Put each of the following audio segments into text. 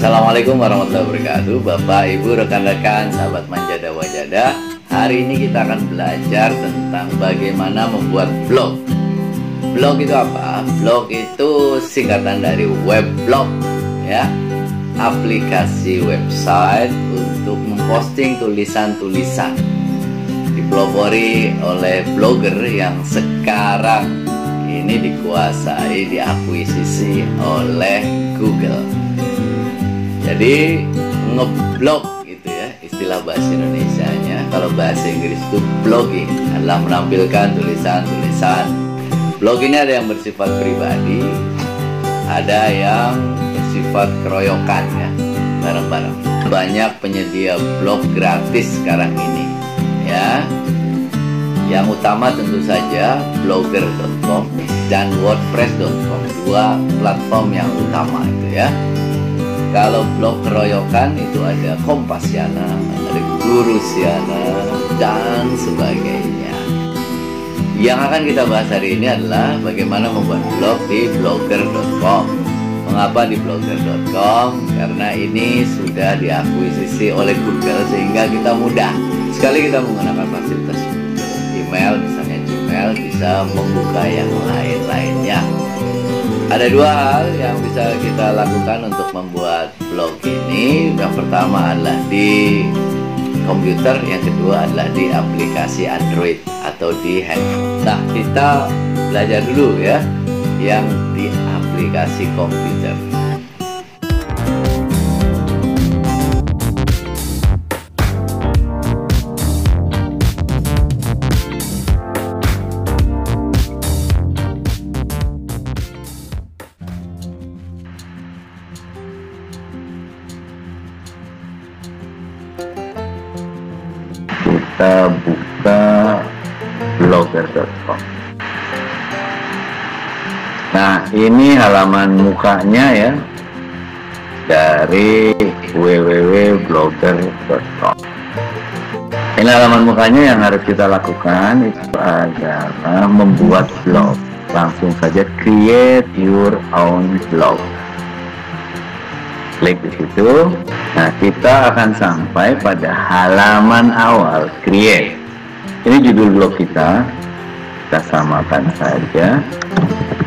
Assalamualaikum warahmatullahi wabarakatuh. Bapak, Ibu, rekan-rekan, sahabat Manjada Wajada. Hari ini kita akan belajar tentang bagaimana membuat blog. Blog itu apa? Blog itu singkatan dari weblog, ya. Aplikasi website untuk memposting tulisan-tulisan. Dipelopori oleh blogger yang sekarang ini dikuasai, diakuisisi oleh Google. Jadi ngeblog gitu ya, istilah bahasa Indonesianya. Kalau bahasa Inggris itu blogging, adalah menampilkan tulisan-tulisan. Blog ini ada yang bersifat pribadi, ada yang bersifat keroyokan ya, bareng-bareng. Banyak penyedia blog gratis sekarang ini ya. Yang utama tentu saja blogger.com dan wordpress.com, dua platform yang utama itu ya. Kalau blog keroyokan itu ada Kompasiana, ada Gurusiana, dan sebagainya. Yang akan kita bahas hari ini adalah bagaimana membuat blog di blogger.com. Mengapa di blogger.com? Karena ini sudah diakuisisi oleh Google sehingga kita mudah. Sekali kita menggunakan fasilitas Google, email misalnya Gmail, bisa membuka yang lain-lainnya. Ada dua hal yang bisa kita lakukan untuk membuat blog ini. Yang pertama adalah di komputer, yang kedua adalah di aplikasi Android atau di handphone. Nah, kita belajar dulu ya yang di aplikasi komputer. Kita buka blogger.com. Nah, ini halaman mukanya ya dari www.blogger.com. Ini halaman mukanya. Yang harus kita lakukan itu adalah membuat blog. Langsung saja create your own blog. Klik di situ. Nah, kita akan sampai pada halaman awal, create. Ini judul blog kita. Kita samakan saja.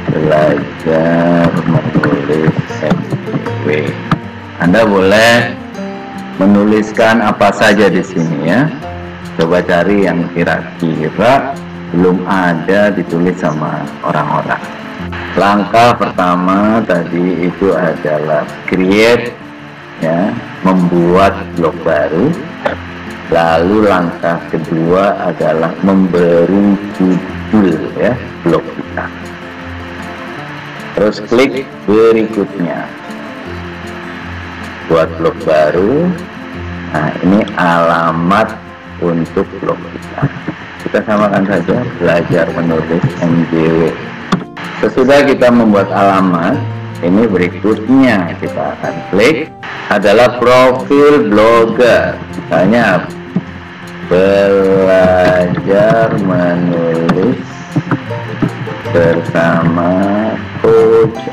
Belajar menulis MW. Anda boleh menuliskan apa saja di sini ya. Coba cari yang kira-kira belum ada ditulis sama orang-orang. Langkah pertama tadi itu adalah create ya, membuat blog baru. Lalu langkah kedua adalah memberi judul ya blog kita. Terus klik berikutnya, buat blog baru. Nah, ini alamat untuk blog kita. Kita samakan saja, belajar menulis MJW. Sesudah kita membuat alamat, ini berikutnya kita akan klik adalah profil blogger. Misalnya belajar menulis bersama Coach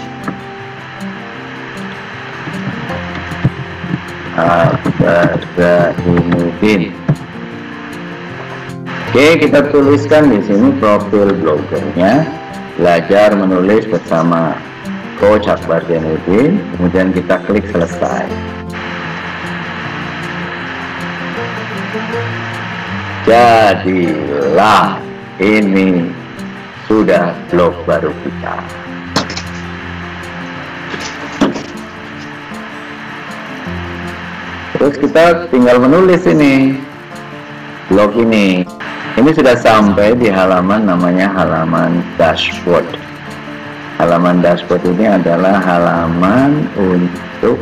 Abdazainuddin. Oke, kita tuliskan di sini profil bloggernya, belajar menulis bersama Coach Abdazainuddin. Kemudian kita klik selesai. Jadilah ini sudah blog baru kita. Terus kita tinggal menulis ini blog ini. Ini sudah sampai di halaman namanya halaman dashboard. Halaman dashboard ini adalah halaman untuk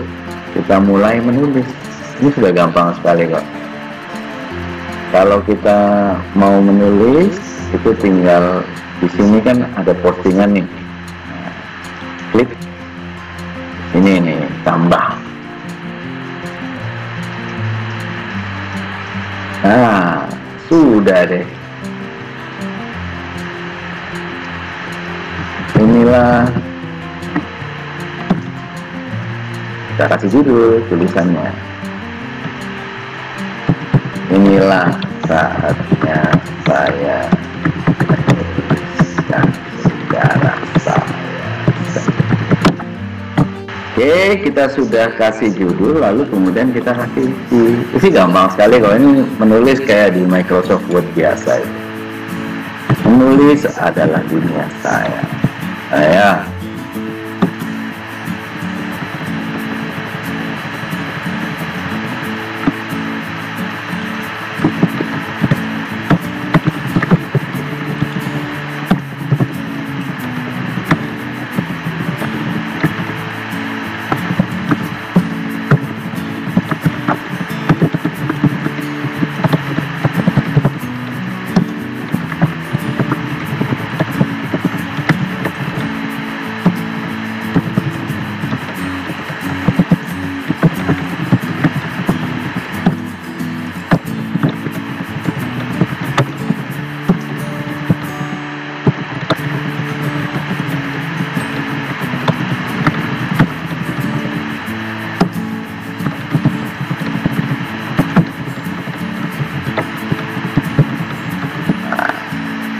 kita mulai menulis. Ini sudah gampang sekali kok. Kalau kita mau menulis itu tinggal di sini kan ada postingan nih. Nah, klik ini nih, tambah. Nah, sudah deh. Inilah kita kasih judul tulisannya. Inilah saatnya saya menuliskan sejarah saya. Oke, kita sudah kasih judul, lalu kemudian kita kasih isi. Gampang sekali kalau ini menulis kayak di Microsoft Word biasa. Menulis adalah dunia saya.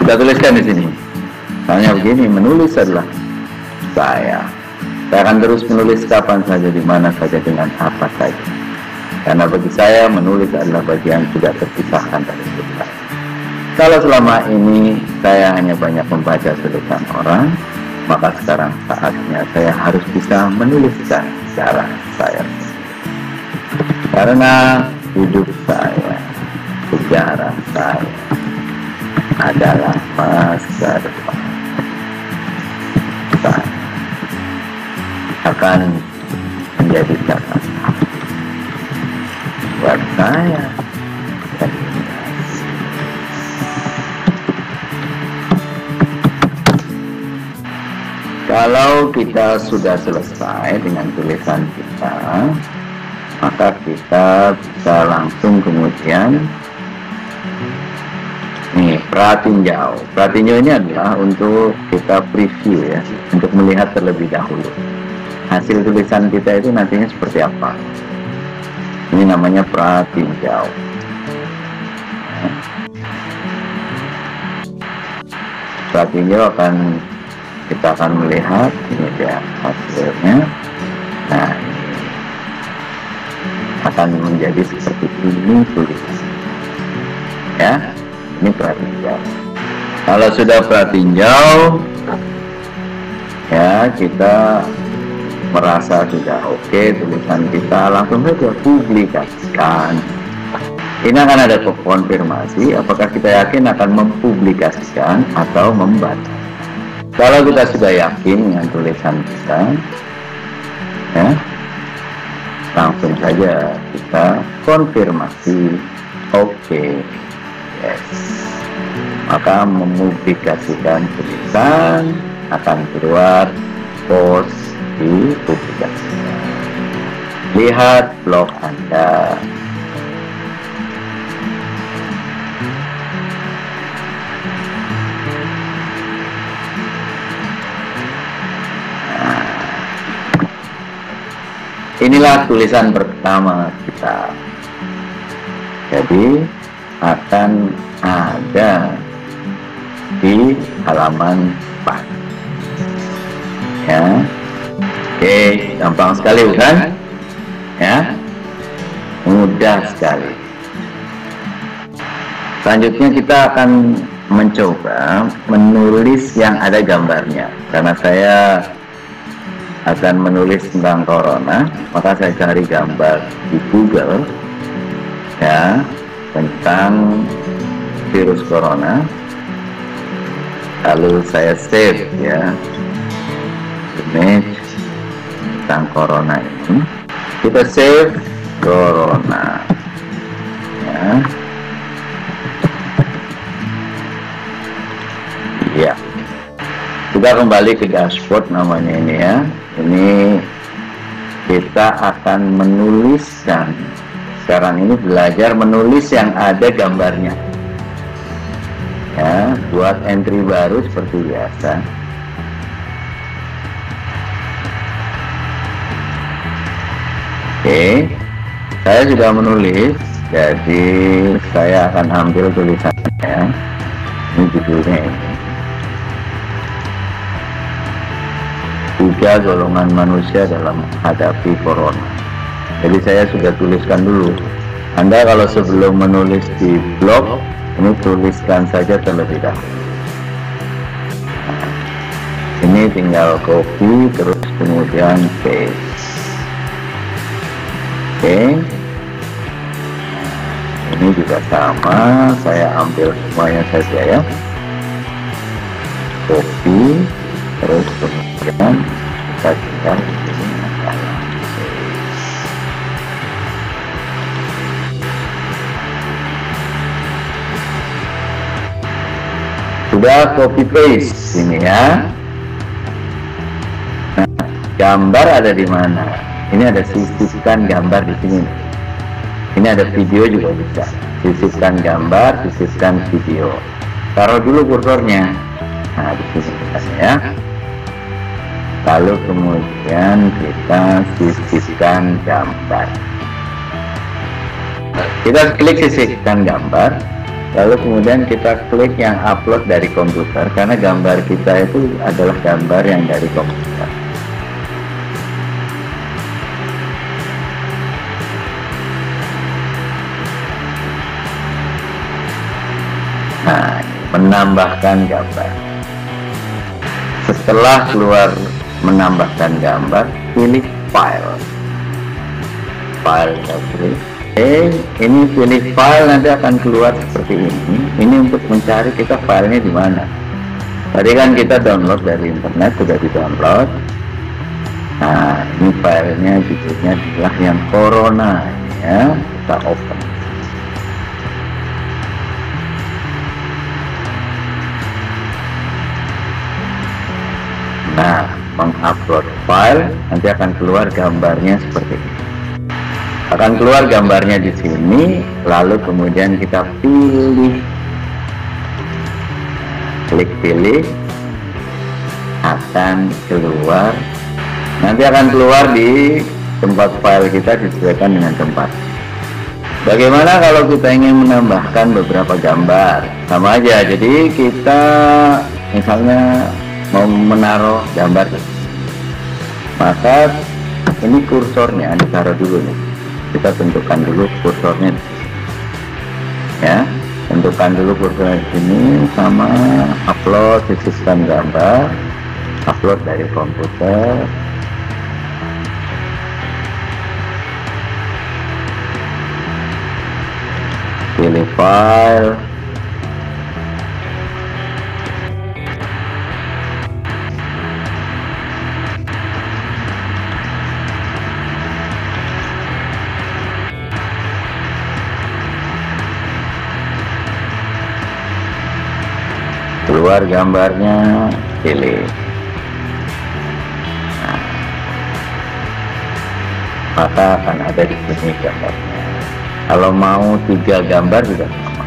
Kita tuliskan di sini. Soalnya begini, menulis adalah saya. Saya akan terus menulis kapan saja, di mana saja, dengan apa saja. Karena bagi saya menulis adalah bagian tidak terpisahkan dari hidup saya. Kalau selama ini saya hanya banyak membaca tulisan orang, maka sekarang saatnya saya harus bisa menuliskan cara saya. Karena hidup saya, sejarah saya adalah masa depan. Saya akan menjadi catatan buat saya dan generasi. Kalau kita sudah selesai dengan tulisan kita, maka kita bisa langsung kemudian pratinjau. Pratinjau ini adalah untuk kita preview ya, untuk melihat terlebih dahulu hasil tulisan kita itu nantinya seperti apa. Ini namanya pratinjau. Pratinjau kita akan melihat ini dia hasilnya. Nah, ini akan menjadi seperti ini tulisan. Ya. Ini pratinjau. Kalau sudah pratinjau, ya kita merasa sudah oke tulisan kita, langsung saja publikasikan. Ini akan ada konfirmasi apakah kita yakin akan mempublikasikan atau membaca. Kalau kita sudah yakin dengan tulisan kita, ya, langsung saja kita konfirmasi oke. Yes. Maka mempublikasikan tulisan akan keluar post di publikasi. Lihat blog Anda. Inilah tulisan pertama kita. Jadi akan ada di halaman 4 ya. Oke, gampang sekali bukan? Ya, mudah sekali. Selanjutnya kita akan mencoba menulis yang ada gambarnya. Karena saya akan menulis tentang corona, maka saya cari gambar di Google ya, tentang virus corona, lalu saya save ya image tentang corona ini. Kita save corona ya. Ya, kita kembali ke dashboard namanya ini ya. Ini kita akan menuliskan. Sekarang ini belajar menulis yang ada gambarnya ya, buat entry baru seperti biasa. Oke, saya sudah menulis, jadi saya akan ambil tulisannya. Ini judulnya ini. 3 golongan manusia dalam menghadapi corona. Jadi saya sudah tuliskan dulu. Anda kalau sebelum menulis di blog, ini tuliskan saja terlebih dahulu. Ini tinggal copy terus kemudian paste. Oke, ini juga sama, saya ambil semuanya saja ya, copy terus kemudian kita tinggal di sini. Sudah copy paste ini ya. Nah, gambar ada di mana? Ini ada sisipkan gambar di sini. Ini ada video juga bisa. Sisipkan gambar, sisipkan video. Taruh dulu kursornya. Nah, di sini ya. Lalu kemudian kita sisipkan gambar. Kita klik sisipkan gambar. Lalu kemudian kita klik yang upload dari komputer, karena gambar kita itu adalah gambar yang dari komputer. Nah, menambahkan gambar. Setelah keluar menambahkan gambar, pilih file. File kita pilih. Ini pilih file, nanti akan keluar seperti ini. Ini untuk mencari kita filenya di mana. Tadi kan kita download dari internet, sudah di-download. Nah, ini filenya judulnya adalah yang corona ya. Kita open. Nah, mengupload file, nanti akan keluar gambarnya seperti ini. Akan keluar gambarnya di sini, lalu kemudian kita pilih, klik pilih, akan keluar. Nanti akan keluar di tempat file kita disesuaikan dengan tempat. Bagaimana kalau kita ingin menambahkan beberapa gambar? Sama aja, jadi kita misalnya mau menaruh gambar, maka ini kursornya ditaruh dulu nih. Kita tentukan dulu kursornya ya, tentukan dulu kursornya di sini, sama upload, sisipkan gambar, upload dari komputer. Pilih file, keluar gambarnya, pilih. Nah, maka akan ada di sini gambarnya. Kalau mau 3 gambar juga sama.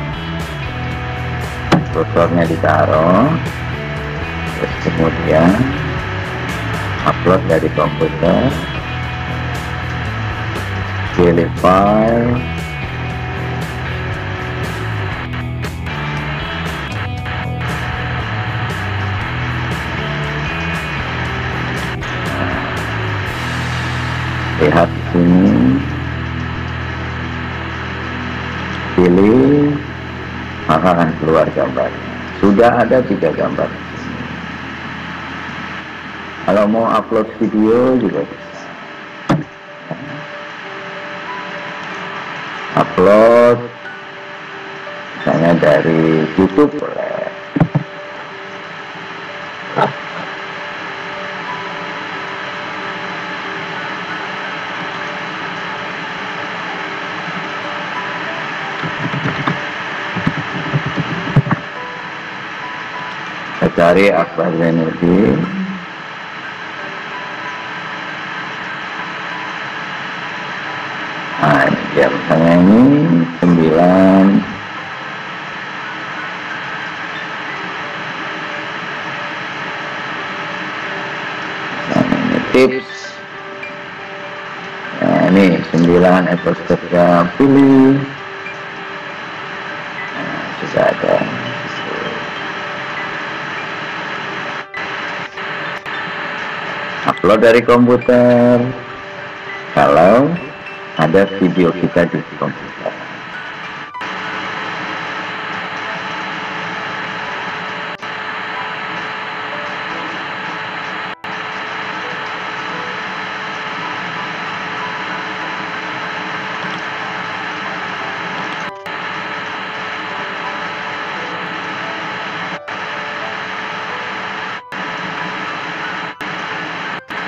Kursornya ditaruh, terus kemudian upload dari komputer, pilih file, lihat sini, pilih, maka akan keluar gambarnya. Sudah ada 3 gambar. Kalau mau upload video juga bisa. Upload misalnya dari YouTube boleh. Cari Akbar Zainuddin. Nah, ini dia misalnya ini 9. Nah, ini tips. Nah, ini 9 episode pilih. Nah, sudah ada. Upload dari komputer. Kalau ada video kita di komputer.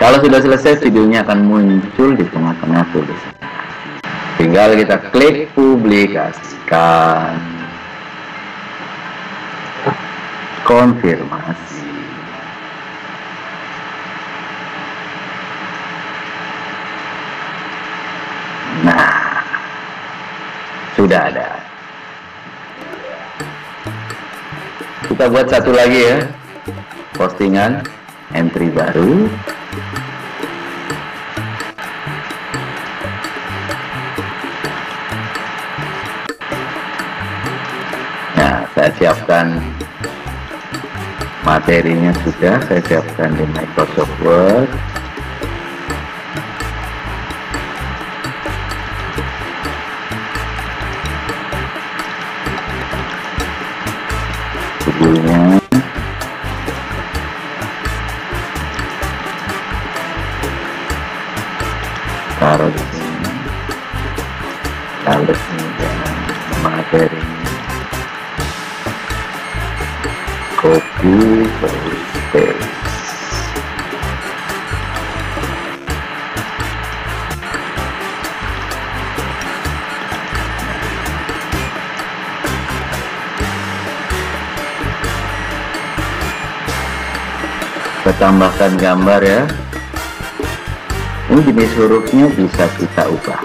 Kalau sudah selesai, videonya akan muncul di tengah-tengah tulisan. Tinggal kita klik publikasikan. Konfirmasi. Nah, sudah ada. Kita buat satu lagi ya. Postingan entry baru. Saya siapkan materinya, sudah saya siapkan di Microsoft Word. Judulnya taruh di sini, lalu kemudian materi copy terus paste. Kita tambahkan gambar ya. Ini jenis hurufnya bisa kita ubah.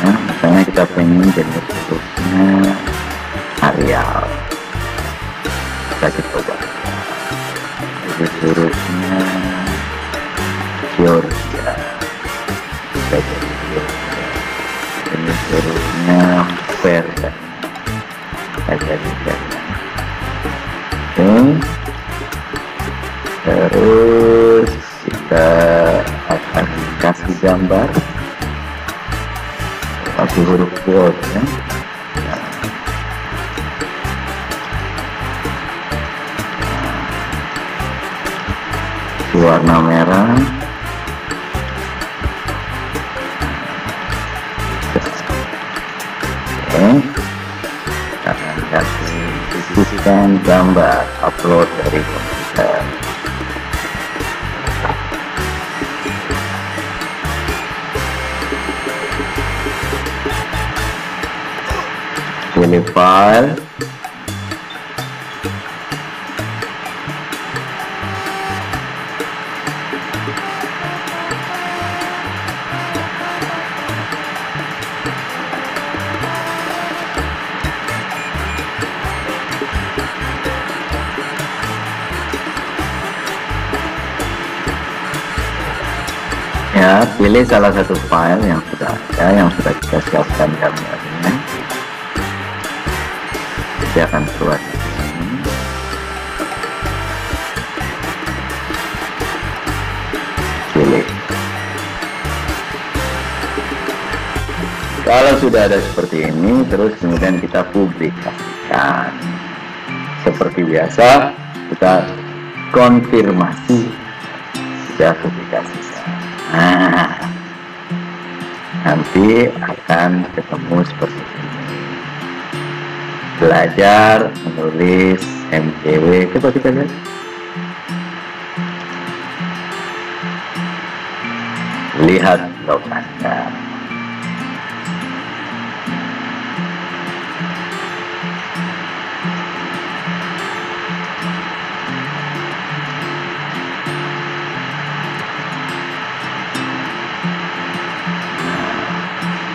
Nah, misalnya kita pengen jenis hurufnya Arial, kita coba jenis hurufnya Georgia, kita jadi Georgia. Jenis hurufnya Verda, kita jadi Verda. Oke, terus kita akan kasih gambar, kasih huruf bold ya. Warna merah. Oke, akan kasih sisihkan gambar, upload dari komputer. Pilih file. Ya, pilih salah satu file yang sudah ada, yang sudah kita siapkan gambarnya. Dia akan keluar di sini. Pilih. Kalau sudah ada seperti ini, terus kemudian kita publikasikan. Seperti biasa, kita konfirmasi sudah publikasikan. Nah, nanti akan ketemu seperti ini. Belajar menulis MJW. Coba kita lihat. Lihat blog Anda.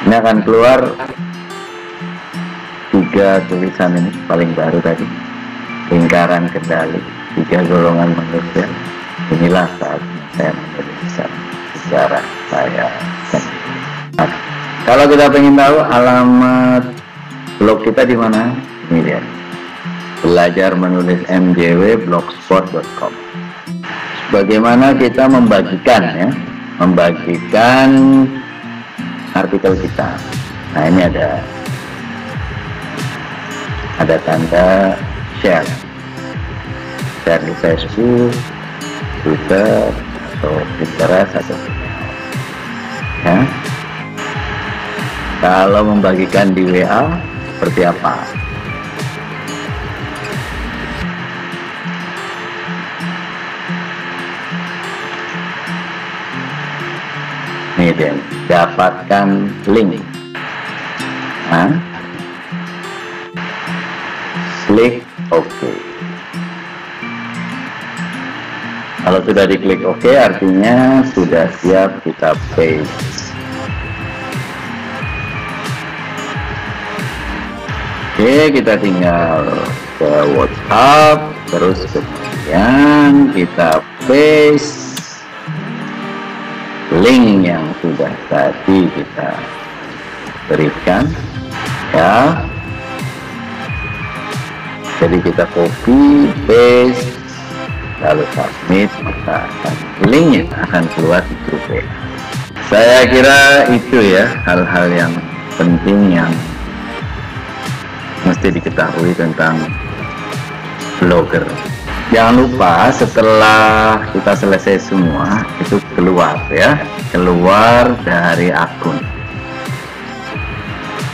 Ini akan keluar 3 tulisan ini paling baru tadi. Lingkaran kendali, 3 golongan manusia. Inilah saatnya saya menulis sejarah saya. Kalau kita ingin tahu alamat blog kita di mana, ini dia. Belajar menulis mjw.blogspot.com. Bagaimana kita membagikan artikel kita. Nah, ini ada tanda share di Facebook, Twitter, atau Pinterest atau ya. Kalau membagikan di WA seperti apa? Nih dia, dapatkan link. Nah, klik OK. Kalau sudah diklik OK, artinya sudah siap kita paste. Oke, kita tinggal ke WhatsApp, terus kemudian kita paste link yang sudah tadi kita berikan, ya. Jadi kita copy, paste, lalu submit, maka linknya akan keluar di grup WA. Saya kira itu ya hal-hal yang penting yang mesti diketahui tentang blogger. Jangan lupa setelah kita selesai semua itu keluar dari akun.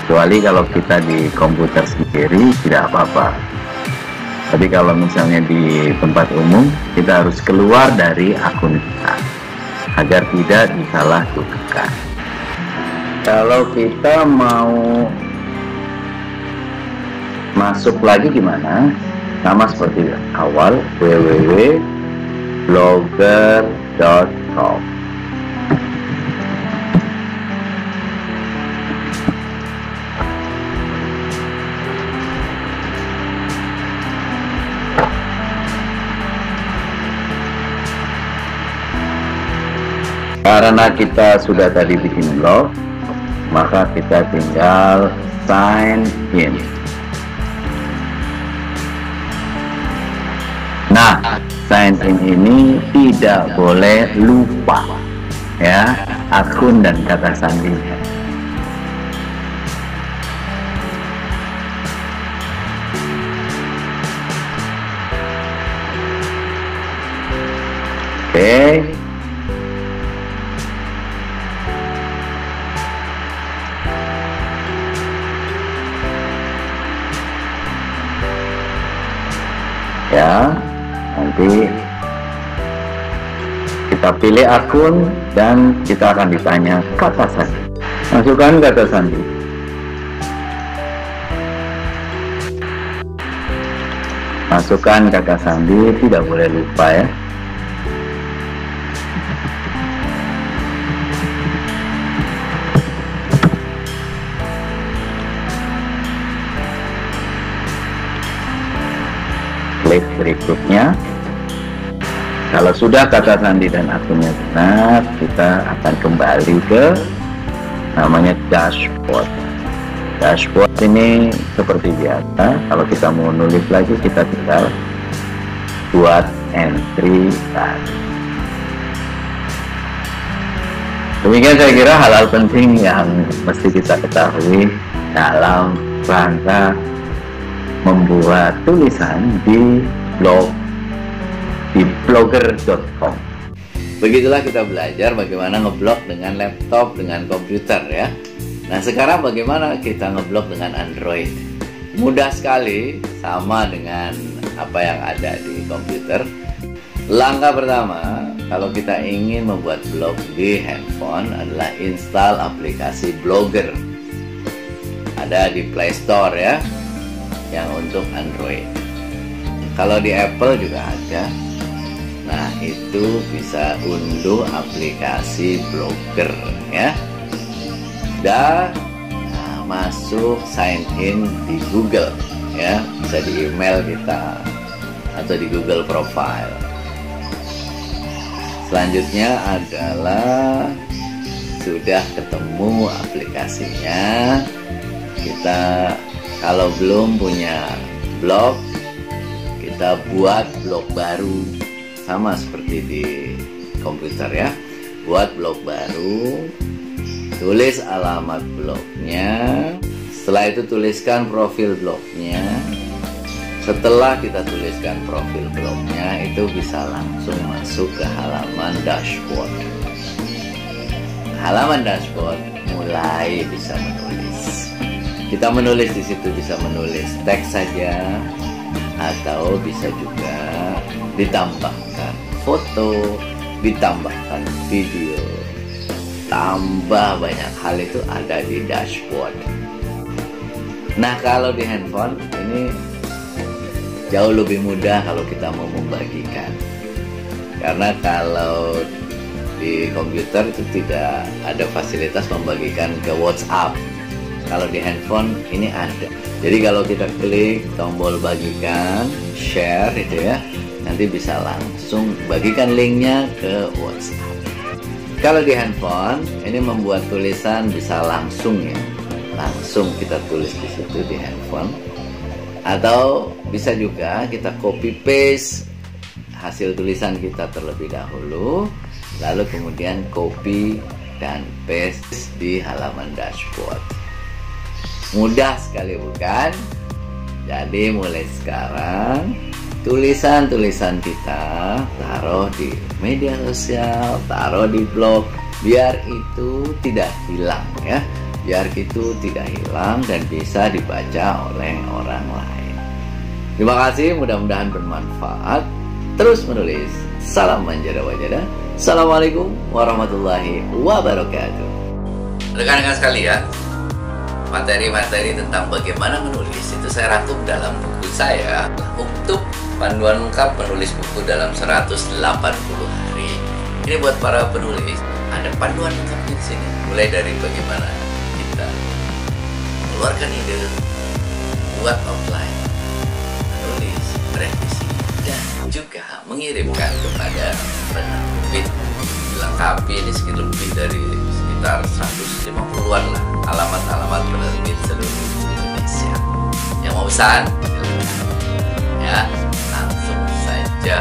Kecuali kalau kita di komputer sendiri tidak apa-apa. Tapi kalau misalnya di tempat umum kita harus keluar dari akun kita agar tidak disalahgunakan. Kalau kita mau masuk lagi gimana? Sama seperti awal, www.blogger.com. Karena kita sudah tadi bikin blog, maka kita tinggal sign in. Nah, sign in ini tidak boleh lupa ya akun dan kata sandinya. Oke. Ya. Nanti kita pilih akun dan kita akan ditanya kata sandi. Masukkan kata sandi. Masukkan kata sandi, tidak boleh lupa ya. Klik berikutnya. Kalau sudah kata sandi dan akunnya benar, kita akan kembali ke namanya dashboard. Dashboard ini seperti biasa. Kalau kita mau nulis lagi, kita tinggal buat entry tadi. Demikian saya kira hal-hal penting yang mesti kita ketahui dalam rangka membuat tulisan di blog di blogger.com. Begitulah kita belajar bagaimana ngeblog dengan laptop, dengan komputer ya. Nah, sekarang bagaimana kita ngeblog dengan Android? Mudah sekali, sama dengan apa yang ada di komputer. Langkah pertama, kalau kita ingin membuat blog di handphone adalah install aplikasi Blogger. Ada di Play Store ya, yang untuk Android. Kalau di Apple juga ada. Nah, itu bisa unduh aplikasi Blogger ya. Dan masuk sign in di Google ya, bisa di email kita atau di Google Profile. Selanjutnya adalah sudah ketemu aplikasinya. Kita kalau belum punya blog, kita buat blog baru, sama seperti di komputer ya. Buat blog baru, tulis alamat blognya, setelah itu tuliskan profil blognya. Setelah kita tuliskan profil blognya, itu bisa langsung masuk ke halaman dashboard. Halaman dashboard mulai bisa menulis. Kita menulis di situ bisa menulis teks saja, atau bisa juga ditambahkan foto, ditambahkan video, tambah banyak hal itu ada di dashboard. Nah, kalau di handphone ini jauh lebih mudah kalau kita mau membagikan, karena kalau di komputer itu tidak ada fasilitas membagikan ke WhatsApp. Kalau di handphone ini ada. Jadi kalau kita klik tombol bagikan, share itu ya, nanti bisa langsung bagikan linknya ke WhatsApp. Kalau di handphone ini membuat tulisan bisa langsung ya, langsung kita tulis di situ di handphone. Atau bisa juga kita copy paste hasil tulisan kita terlebih dahulu, lalu kemudian copy dan paste di halaman dashboard. Mudah sekali bukan? Jadi mulai sekarang tulisan-tulisan kita taruh di media sosial, taruh di blog, biar itu tidak hilang ya. Biar itu tidak hilang dan bisa dibaca oleh orang lain. Terima kasih, mudah-mudahan bermanfaat. Terus menulis. Salam Manjada Wajada. Assalamualaikum warahmatullahi wabarakatuh. Rekan-rekan sekalian, materi-materi tentang bagaimana menulis itu saya rangkum dalam buku saya untuk panduan lengkap menulis buku dalam 180 hari. Ini buat para penulis, ada panduan lengkapnya di sini. Mulai dari bagaimana kita keluarkan ide, buat outline, menulis, revisi, dan juga mengirimkan kepada penerbit. Dilengkapi ini lebih dari sekitar 150-an lah alamat-alamat penerbit seluruh Indonesia. Yang mau pesan, ya langsung saja